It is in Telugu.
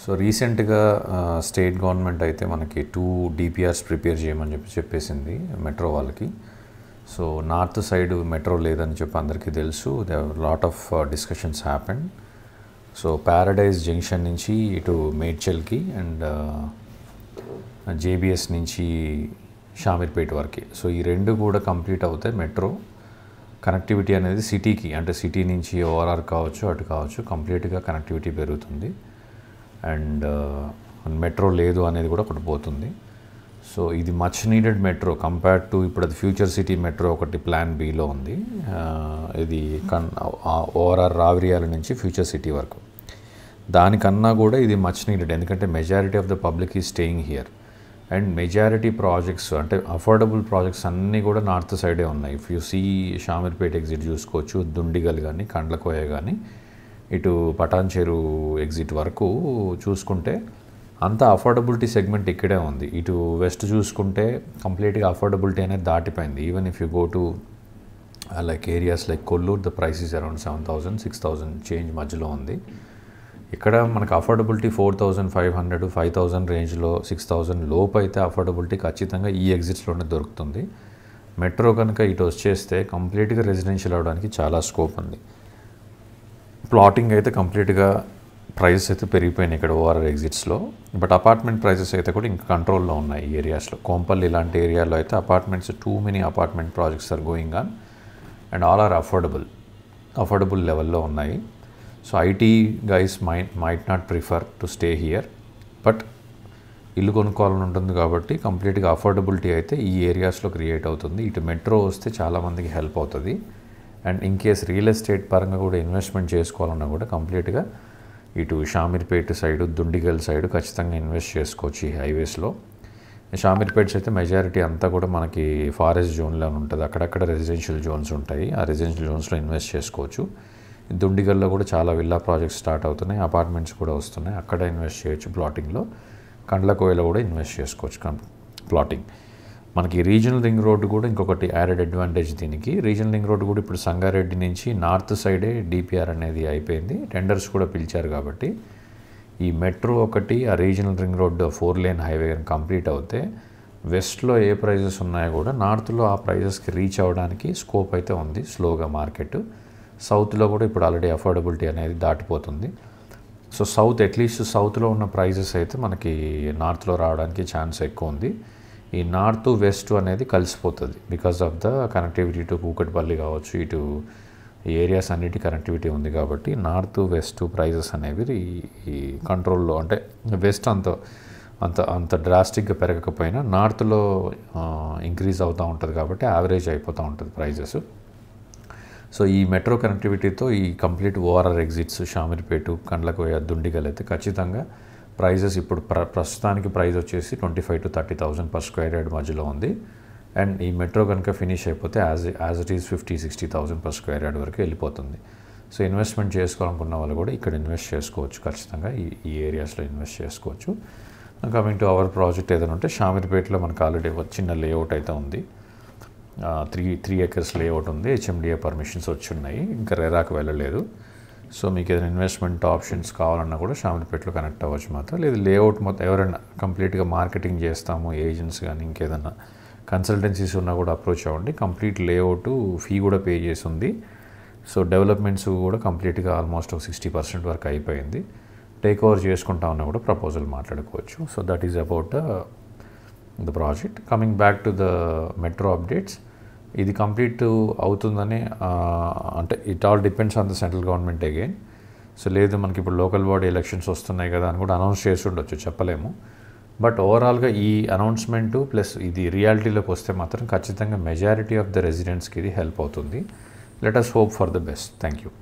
సో రీసెంట్గా స్టేట్ గవర్నమెంట్ అయితే మనకి 2 DPRs ప్రిపేర్ చేయమని చెప్పేసింది మెట్రో వాళ్ళకి. సో నార్త్ సైడ్ మెట్రో లేదని చెప్పి అందరికీ తెలుసు. They lot of discussions happen. So Paradise junction నుంచి ఇటు మేడ్చల్కి అండ్ JBS నుంచి షామీర్పేట వరకు. సో ఈ రెండు కూడా కంప్లీట్ అవుతాయి. మెట్రో కనెక్టివిటీ అనేది సిటీకి, అంటే సిటీ నుంచి ORR కావచ్చు అటు కావచ్చు, కంప్లీట్గా కనెక్టివిటీ పెరుగుతుంది. అండ్ మెట్రో లేదు అనేది కూడా ఒకటి పోతుంది. సో ఇది much needed metro compared to ఇప్పుడు అది ఫ్యూచర్ సిటీ మెట్రో ఒకటి ప్లాన్ బిలో ఉంది. ఇది ORR రావిరియాల నుంచి ఫ్యూచర్ సిటీ వరకు. దానికన్నా కూడా ఇది మచ్ నీడెడ్, ఎందుకంటే మెజారిటీ ఆఫ్ ద పబ్లిక్ ఈ staying here. And majority projects అంటే అఫోర్డబుల్ ప్రాజెక్ట్స్ అన్నీ కూడా నార్త్ సైడే ఉన్నాయి. If you see Shamirpet exit చూసుకోవచ్చు, దుండిగల్ కానీ కండ్లకోయ కానీ ఇటు పటాన్చెరు ఎగ్జిట్ వరకు చూసుకుంటే అంతా అఫోర్డబిలిటీ సెగ్మెంట్ ఇక్కడే ఉంది. ఇటు వెస్ట్ చూసుకుంటే కంప్లీట్గా అఫోర్డబిలిటీ అనేది దాటిపోయింది. Even if you go to like areas like Kolluru, the price is around 7,000 6,000 change మధ్యలో ఉంది. ఇక్కడ మనకు అఫోర్డబిలిటీ 4,500 5,000 రేంజ్లో, 6,000 లోపు అయితే అఫోర్డబిలిటీ ఖచ్చితంగా ఈ ఎగ్జిట్స్లోనే దొరుకుతుంది. మెట్రో కనుక ఇటు వచ్చేస్తే కంప్లీట్గా రెసిడెన్షియల్ అవడానికి చాలా స్కోప్ ఉంది. ప్లాటింగ్ అయితే కంప్లీట్గా ప్రైజెస్ అయితే పెరిగిపోయినాయి ఇక్కడ ORR ఎగ్జిట్స్లో. బట్ అపార్ట్మెంట్ ప్రైజెస్ అయితే కూడా ఇంకా కంట్రోల్లో ఉన్నాయి ఈ ఏరియాస్లో. కోంపల్లి ఇలాంటి ఏరియాలో అయితే apartments too many apartment projects are going on and all are affordable లెవెల్లో ఉన్నాయి. So IT guys might not prefer to stay here, but ఇల్లు కొనుక్కోవాలని ఉంటుంది కాబట్టి కంప్లీట్గా అఫోర్డబిలిటీ అయితే ఈ ఏరియాస్లో క్రియేట్ అవుతుంది. ఇటు మెట్రో వస్తే చాలామందికి హెల్ప్ అవుతుంది. And in case real estate పరంగా కూడా ఇన్వెస్ట్మెంట్ చేసుకోవాలన్నా కూడా కంప్లీట్గా ఇటు షామీర్పేట సైడు, దుండిగల్ సైడు ఖచ్చితంగా ఇన్వెస్ట్ చేసుకోవచ్చు ఈ హైవేస్లో. షామీర్పేట్స్ అయితే మెజారిటీ అంతా కూడా మనకి ఫారెస్ట్ జోన్లో ఉంటుంది. అక్కడక్కడ రెసిడెన్షియల్ జోన్స్ ఉంటాయి. ఆ రెసిడెన్షియల్ జోన్స్లో ఇన్వెస్ట్ చేసుకోవచ్చు. దుండిగల్లో కూడా చాలా విల్లా ప్రాజెక్ట్స్ స్టార్ట్ అవుతున్నాయి, అపార్ట్మెంట్స్ కూడా వస్తున్నాయి, అక్కడ ఇన్వెస్ట్ చేయొచ్చు ప్లాటింగ్లో. కండ్లకోయలో కూడా ఇన్వెస్ట్ చేసుకోవచ్చు ప్లాటింగ్. మనకి రీజనల్ రింగ్ రోడ్డు కూడా ఇంకొకటి యాడెడ్ అడ్వాంటేజ్ దీనికి. రీజనల్ రింగ్ రోడ్డు కూడా ఇప్పుడు సంగారెడ్డి నుంచి నార్త్ సైడే DPR అనేది అయిపోయింది, టెండర్స్ కూడా పిలిచారు. కాబట్టి ఈ మెట్రో ఒకటి, ఆ regional ring road 4 lane highway complete అవుతే వెస్ట్లో ఏ ప్రైజెస్ ఉన్నాయో కూడా నార్త్లో ఆ ప్రైజెస్కి రీచ్ అవ్వడానికి స్కోప్ అయితే ఉంది స్లోగా మార్కెట్. సౌత్లో కూడా ఇప్పుడు ఆల్రెడీ అఫోర్డబిలిటీ అనేది దాటిపోతుంది. సో అట్లీస్ట్ సౌత్లో ఉన్న ప్రైజెస్ అయితే మనకి నార్త్లో రావడానికి ఛాన్స్ ఎక్కువ ఉంది. ఈ నార్త్ వెస్ట్ అనేది కలిసిపోతుంది because of the connectivity to Kukatpally కావచ్చు, ఇటు ఏరియాస్ అన్నిటి కనెక్టివిటీ ఉంది. కాబట్టి నార్త్ వెస్ట్ ప్రైజెస్ అనేవి ఈ కంట్రోల్లో, అంటే వెస్ట్ అంత డ్రాస్టిక్గా పెరగకపోయినా నార్త్లో ఇంక్రీజ్ అవుతూ ఉంటుంది కాబట్టి యావరేజ్ అయిపోతూ ఉంటుంది ప్రైజెస్. సో ఈ మెట్రో కనెక్టివిటీతో ఈ complete ORR exits Shamirpet, Kandlakoya, Dundigal అయితే ఖచ్చితంగా ప్రైజెస్ ఇప్పుడు ప్రస్తుతానికి ప్రైస్ వచ్చేసి 25,000 to 30,000 per square yard మధ్యలో ఉంది. అండ్ ఈ మెట్రో కనుక ఫినిష్ అయిపోతే as it is 50,000-60,000 per square yard వరకు వెళ్ళిపోతుంది. సో ఇన్వెస్ట్మెంట్ చేసుకోవాలనుకున్న వాళ్ళు కూడా ఇక్కడ ఇన్వెస్ట్ చేసుకోవచ్చు, ఖచ్చితంగా ఈ ఏరియాస్లో ఇన్వెస్ట్ చేసుకోవచ్చు. కమింగ్ టు అవర్ ప్రాజెక్ట్ ఏదైనా ఉంటే షామీర్పేటలో మనకు ఆల్రెడీ చిన్న లేఅవుట్ అయితే ఉంది. 3 acres లేఅవుట్ ఉంది. HMDA పర్మిషన్స్ వచ్చి ఉన్నాయి, ఇంకా రెరాకు వెళ్ళలేదు. సో మీకు ఏదైనా ఇన్వెస్ట్మెంట్ ఆప్షన్స్ కావాలన్నా కూడా షామీర్పేటలో కనెక్ట్ అవ్వచ్చు మాత్రం. లేదు లేఅవుట్ మొత్తం ఎవరైనా కంప్లీట్గా మార్కెటింగ్ చేస్తాము, ఏజెంట్స్ కానీ ఇంకేదన్నా కన్సల్టెన్సీస్ ఉన్నా కూడా అప్రోచ్ అవ్వండి. కంప్లీట్ లేఅవుట్ ఫీ కూడా పే చేసి ఉంది. సో డెవలప్మెంట్స్ కూడా కంప్లీట్గా ఆల్మోస్ట్ ఒక 60% వరకు అయిపోయింది. టేక్ ఓవర్ చేసుకుంటా ఉన్నా కూడా ప్రపోజల్ మాట్లాడుకోవచ్చు. So that is about the project. Coming back to the metro updates, ఇది కంప్లీట్ అవుతుందని అంటే it all depends on the central government again. So లేదు మనకి ఇప్పుడు లోకల్ బాడీ ఎలక్షన్స్ వస్తున్నాయి కదా అని కూడా అనౌన్స్ చేసి ఉండొచ్చు, చెప్పలేము. బట్ ఓవరాల్గా ఈ అనౌన్స్మెంటు ప్లస్ ఇది రియాలిటీలోకి వస్తే మాత్రం ఖచ్చితంగా మెజారిటీ ఆఫ్ ద రెసిడెంట్స్కి ఇది హెల్ప్ అవుతుంది. Let us hope for the best. Thank you.